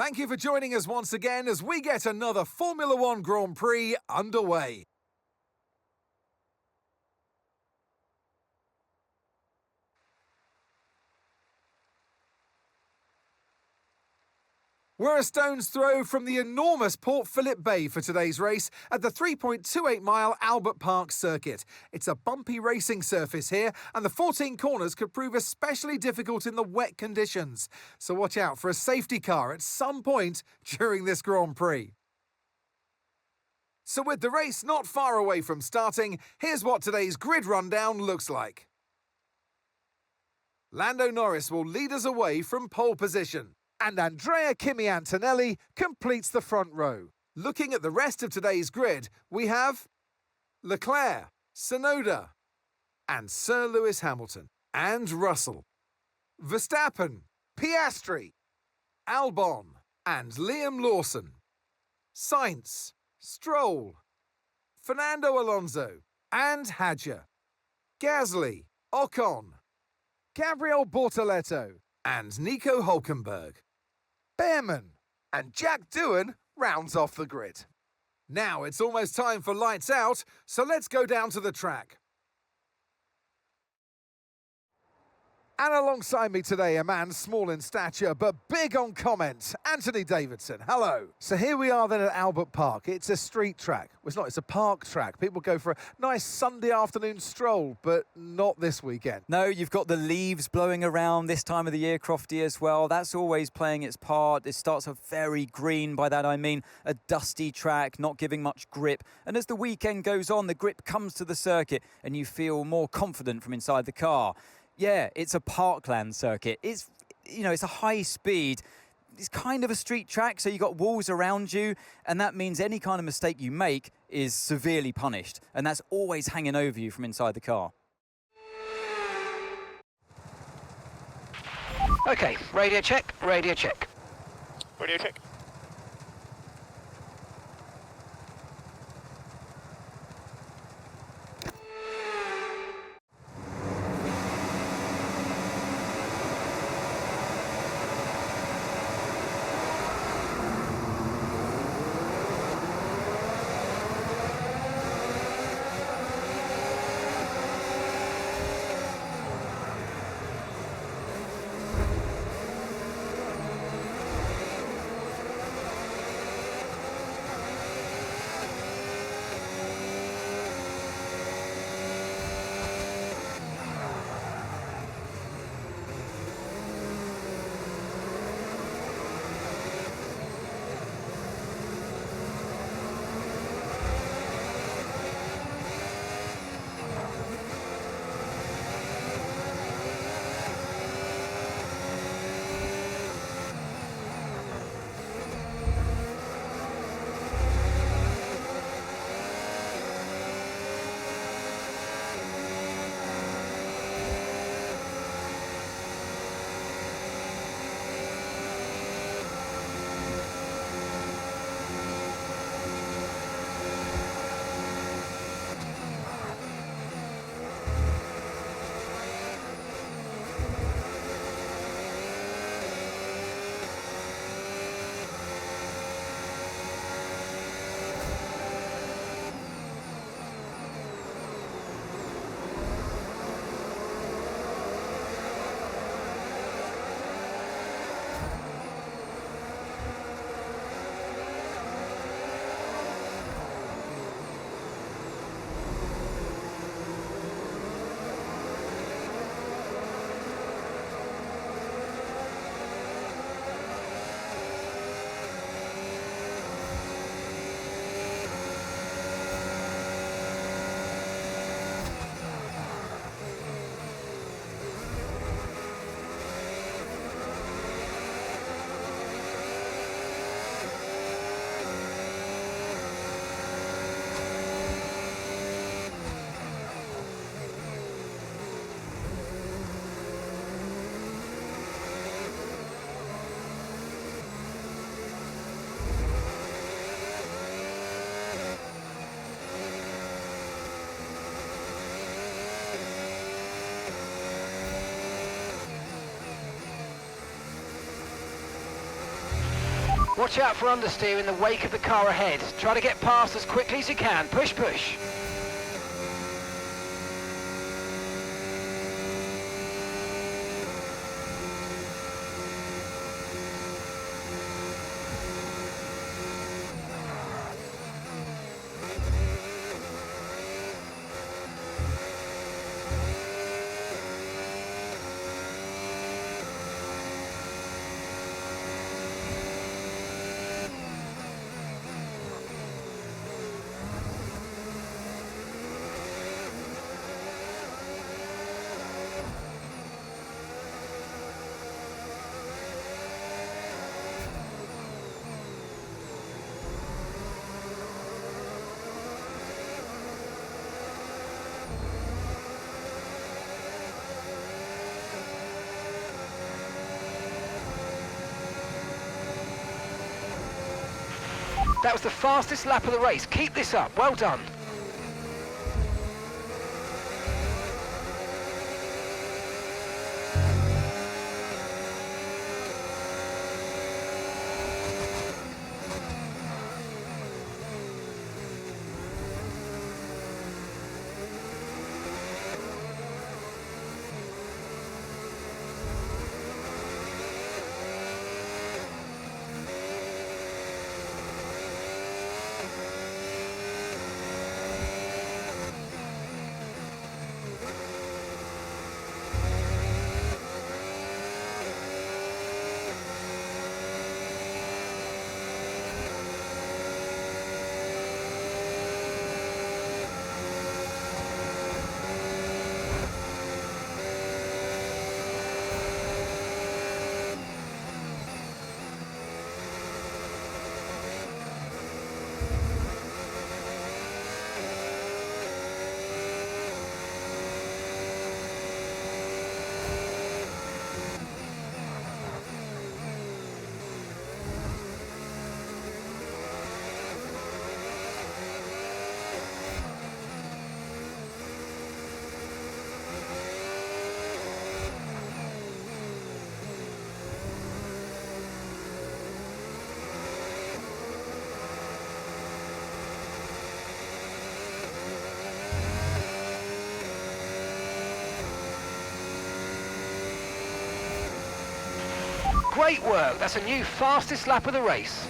Thank you for joining us once again as we get another Formula One Grand Prix underway. We're a stone's throw from the enormous Port Phillip Bay for today's race at the 3.28-mile Albert Park circuit. It's a bumpy racing surface here, and the 14 corners could prove especially difficult in the wet conditions. So watch out for a safety car at some point during this Grand Prix. So with the race not far away from starting, here's what today's grid rundown looks like. Lando Norris will lead us away from pole position, and Andrea Kimi Antonelli completes the front row. Looking at the rest of today's grid, we have Leclerc, Tsunoda, and Sir Lewis Hamilton, and Russell, Verstappen, Piastri, Albon, and Liam Lawson, Sainz, Stroll, Fernando Alonso, and Hadjar, Gasly, Ocon, Gabriel Bortoleto, and Nico Hülkenberg. Behrman and Jack Doohan rounds off the grid. Now it's almost time for lights out, so let's go down to the track. And alongside me today, a man small in stature but big on comment, Anthony Davidson. Hello. So here we are then at Albert Park. It's a street track. Well, it's not, it's a park track. People go for a nice Sunday afternoon stroll, but not this weekend. No, you've got the leaves blowing around this time of the year, Crofty, as well. That's always playing its part. It starts off very green. By that I mean a dusty track, not giving much grip. And as the weekend goes on, the grip comes to the circuit and you feel more confident from inside the car. Yeah, it's a parkland circuit. It's a high speed. It's kind of a street track, so you've got walls around you, and that means any kind of mistake you make is severely punished, and that's always hanging over you from inside the car. Okay, radio check, radio check. Radio check. Watch out for understeer in the wake of the car ahead. Try to get past as quickly as you can. Push, push. That was the fastest lap of the race. Keep this up. Well done. Great work. That's a new fastest lap of the race.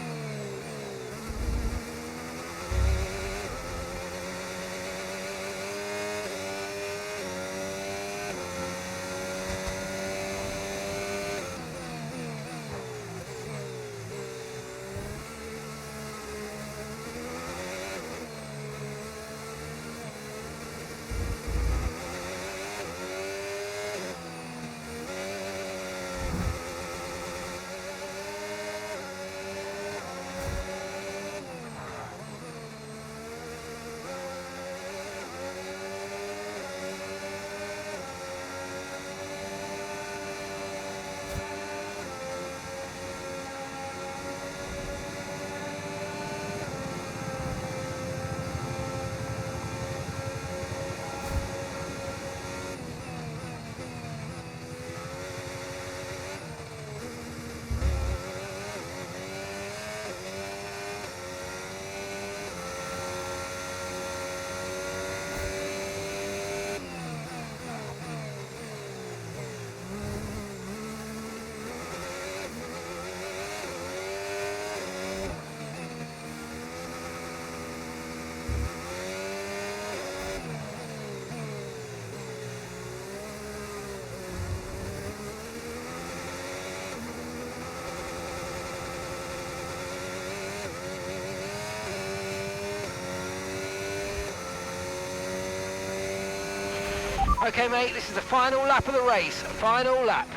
Okay, mate, this is the final lap of the race. Final lap.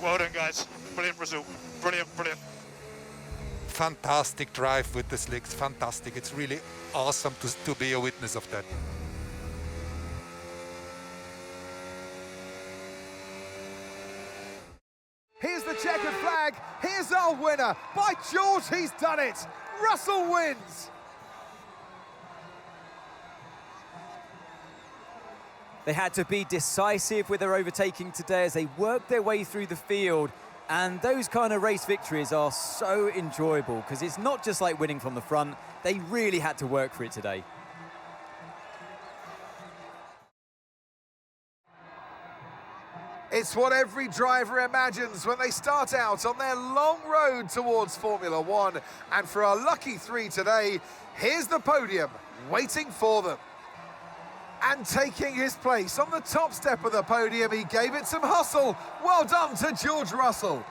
Well done, guys. Brilliant result. Brilliant, brilliant. Fantastic drive with the slicks, fantastic. It's really awesome to be a witness of that. Here's the checkered flag. Here's our winner. By George, he's done it. Russell wins. They had to be decisive with their overtaking today as they worked their way through the field. And those kind of race victories are so enjoyable because it's not just like winning from the front. They really had to work for it today. It's what every driver imagines when they start out on their long road towards Formula One. And for our lucky three today, here's the podium waiting for them. And taking his place on the top step of the podium, he gave it some hustle. Well done to George Russell.